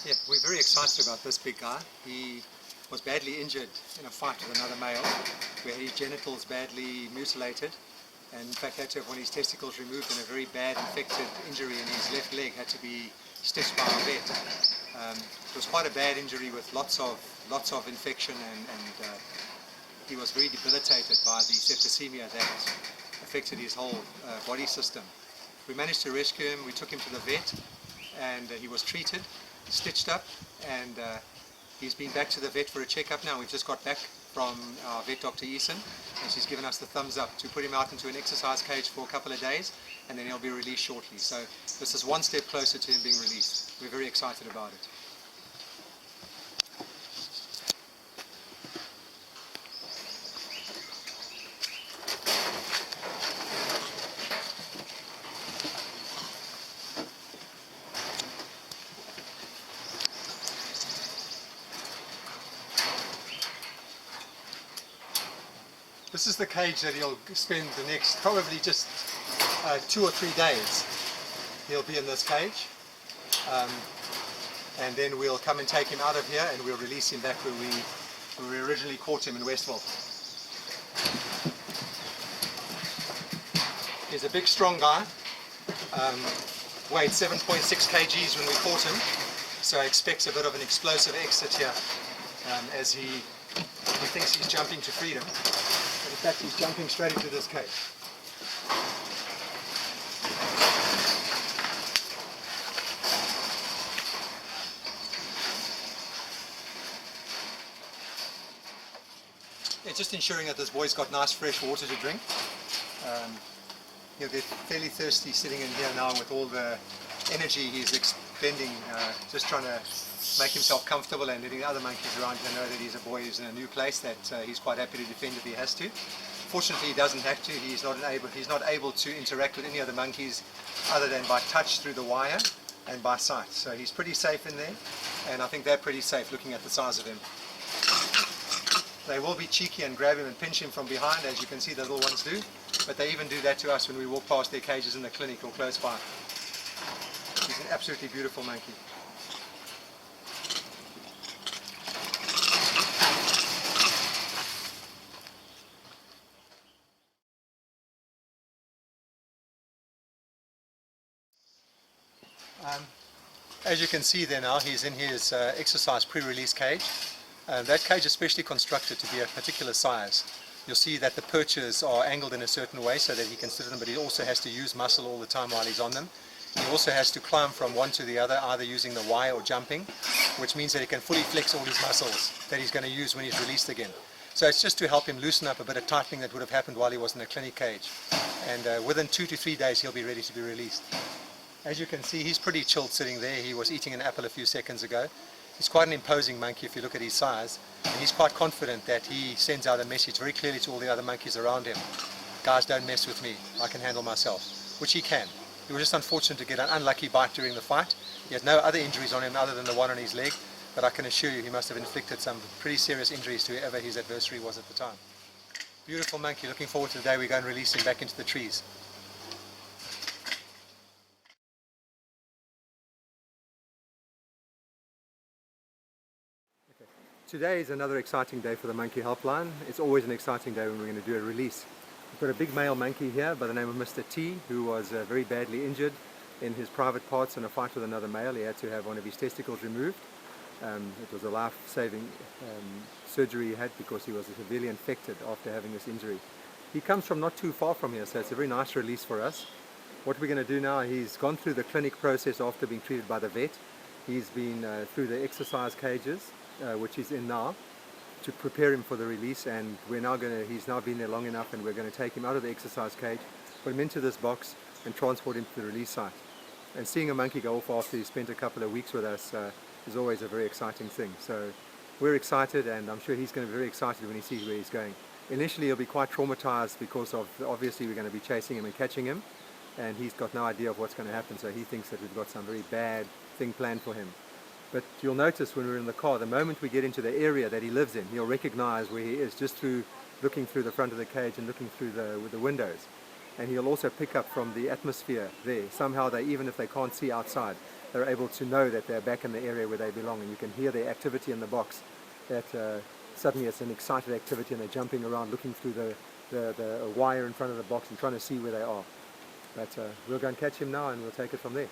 Yeah, we're very excited about this big guy. He was badly injured in a fight with another male, where his genitals badly mutilated, and in fact had to have one of his testicles removed, and a very bad infected injury in his left leg had to be stitched by a vet. It was quite a bad injury with lots of infection, and he was very debilitated by the septicemia that affected his whole body system. We managed to rescue him. We took him to the vet, and he was treated, stitched up, and he's been back to the vet for a checkup now. We've just got back from our vet, Dr. Eason, and she's given us the thumbs up to put him out into an exercise cage for a couple of days, and then he'll be released shortly. So this is one step closer to him being released. We're very excited about it. This is the cage that he'll spend the next probably just 2 or 3 days. He'll be in this cage, and then we'll come and take him out of here, and we'll release him back where we originally caught him in Westville. He's a big, strong guy. Weighed 7.6 kgs when we caught him, so I expect a bit of an explosive exit here as he thinks he's jumping to freedom. But in fact, he's jumping straight into this cage. Yeah, just ensuring that this boy's got nice fresh water to drink. He'll get fairly thirsty sitting in here now with all the energy he's expending, just trying to make himself comfortable and letting the other monkeys around him know that he's a boy who's in a new place, that he's quite happy to defend if he has to. Fortunately, he doesn't have to. He's not able to interact with any other monkeys other than by touch through the wire and by sight. So he's pretty safe in there, and I think they're pretty safe looking at the size of him. They will be cheeky and grab him and pinch him from behind, as you can see the little ones do, but they even do that to us when we walk past their cages in the clinic or close by. He's an absolutely beautiful monkey. As you can see there now, he's in his exercise pre-release cage. That cage is specially constructed to be a particular size. You'll see that the perches are angled in a certain way so that he can sit in them, but he also has to use muscle all the time while he's on them. He also has to climb from one to the other, either using the wire or jumping, which means that he can fully flex all his muscles that he's going to use when he's released again. So it's just to help him loosen up a bit of tightening that would have happened while he was in a clinic cage. And within 2 to 3 days he'll be ready to be released. As you can see, he's pretty chilled sitting there. He was eating an apple a few seconds ago. He's quite an imposing monkey if you look at his size, and he's quite confident that he sends out a message very clearly to all the other monkeys around him. Guys, don't mess with me, I can handle myself, which he can. He was just unfortunate to get an unlucky bite during the fight. He had no other injuries on him other than the one on his leg, but I can assure you he must have inflicted some pretty serious injuries to whoever his adversary was at the time. Beautiful monkey, looking forward to the day we go and release him back into the trees. Today is another exciting day for the Monkey Helpline. It's always an exciting day when we're going to do a release. We've got a big male monkey here by the name of Mr. T, who was very badly injured in his private parts in a fight with another male. He had to have one of his testicles removed. It was a life-saving surgery he had because he was severely infected after having this injury. He comes from not too far from here, so it's a very nice release for us. What we're going to do now, he's gone through the clinic process after being treated by the vet. He's been through the exercise cages, which he's in now, to prepare him for the release, and he's now been there long enough, and we're going to take him out of the exercise cage, put him into this box and transport him to the release site. And seeing a monkey go off after he spent a couple of weeks with us is always a very exciting thing. So we're excited, and I'm sure he's going to be very excited when he sees where he's going. Initially he'll be quite traumatized because of, obviously we're going to be chasing him and catching him, and he's got no idea of what's going to happen, so he thinks that we've got some very bad thing planned for him. But you'll notice when we're in the car, the moment we get into the area that he lives in, he'll recognize where he is just through looking through the front of the cage and looking through the windows. And he'll also pick up from the atmosphere there. Somehow even if they can't see outside, they're able to know that they're back in the area where they belong, and you can hear their activity in the box, that suddenly it's an excited activity and they're jumping around looking through the wire in front of the box and trying to see where they are. But we'll go and catch him now and we'll take it from there.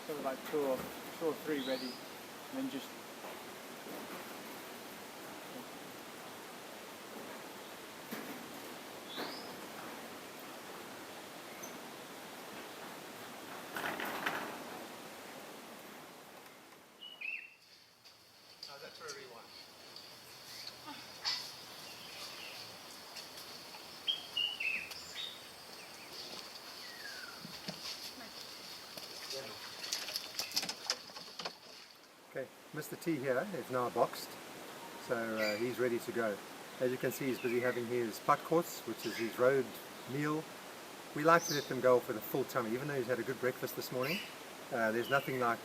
Sort of like two or three ready, and then just that's where we want. Okay, Mr. T here is now boxed, so he's ready to go. As you can see, he's busy having his pakkots, which is his road meal. We like to let them go with a full tummy, even though he's had a good breakfast this morning. There's nothing like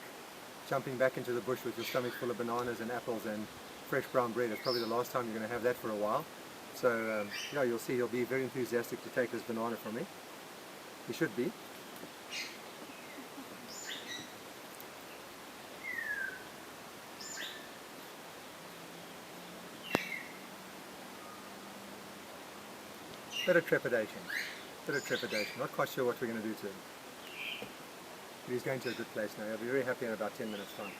jumping back into the bush with your stomach full of bananas and apples and fresh brown bread. It's probably the last time you're going to have that for a while. So yeah, you'll see he'll be very enthusiastic to take this banana from me. He should be. Bit of trepidation, not quite sure what we're going to do to him. But he's going to a good place now. He'll be very happy in about 10 minutes time.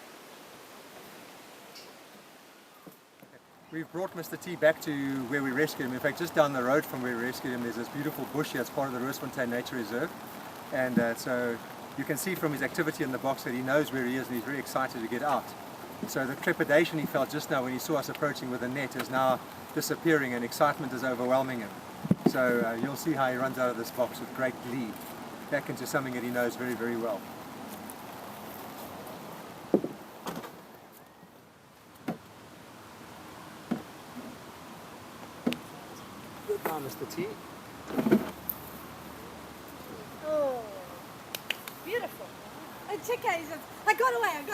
We've brought Mr. T back to where we rescued him. In fact, just down the road from where we rescued him, there's this beautiful bush here. It's part of the Roosfontein Nature Reserve. And so you can see from his activity in the box that he knows where he is and he's very excited to get out. So the trepidation he felt just now when he saw us approaching with a net is now disappearing and excitement is overwhelming him. So you'll see how he runs out of this box with great glee, back into something that he knows very, very well. Good now, Mr. T. Oh, beautiful. Check out, I got away.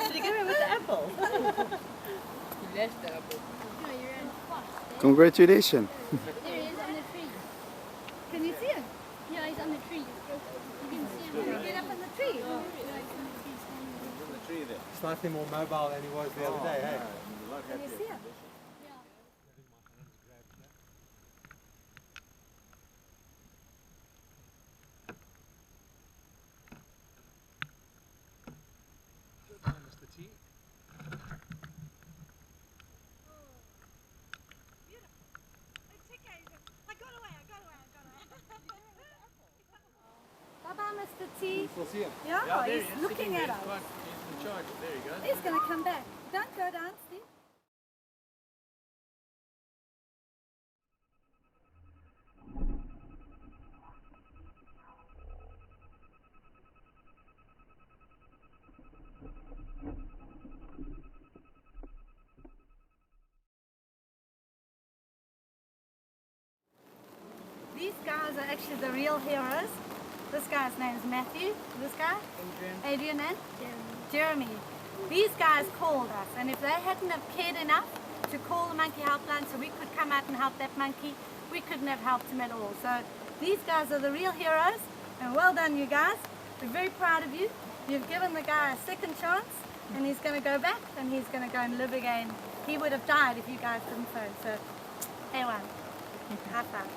Did you get away with the apple? You lost the apple. No, you're in fox. Congratulations. There he is on the tree. Can you see him? Yeah, he's on the tree. You can see him. Can you get up on the tree? Yeah, he's on the tree. on the tree there. Slightly more mobile than he was the other day, hey? Can you see him? Mr. T. Bye-bye, Mr. T. We'll see him. Yeah, there he's he is, looking sitting at there, us. He's in charge. There you go. He's going to come back. Don't go down, Steve. These guys are actually the real heroes. This guy's name is Matthew. This guy? Adrian and? Jeremy. These guys called us, and if they hadn't have cared enough to call the Monkey Helpline so we could come out and help that monkey, we couldn't have helped him at all. So these guys are the real heroes, and well done, you guys. We're very proud of you. You've given the guy a second chance, and he's going to go back and he's going to go and live again. He would have died if you guys didn't phone. So, A1. High five.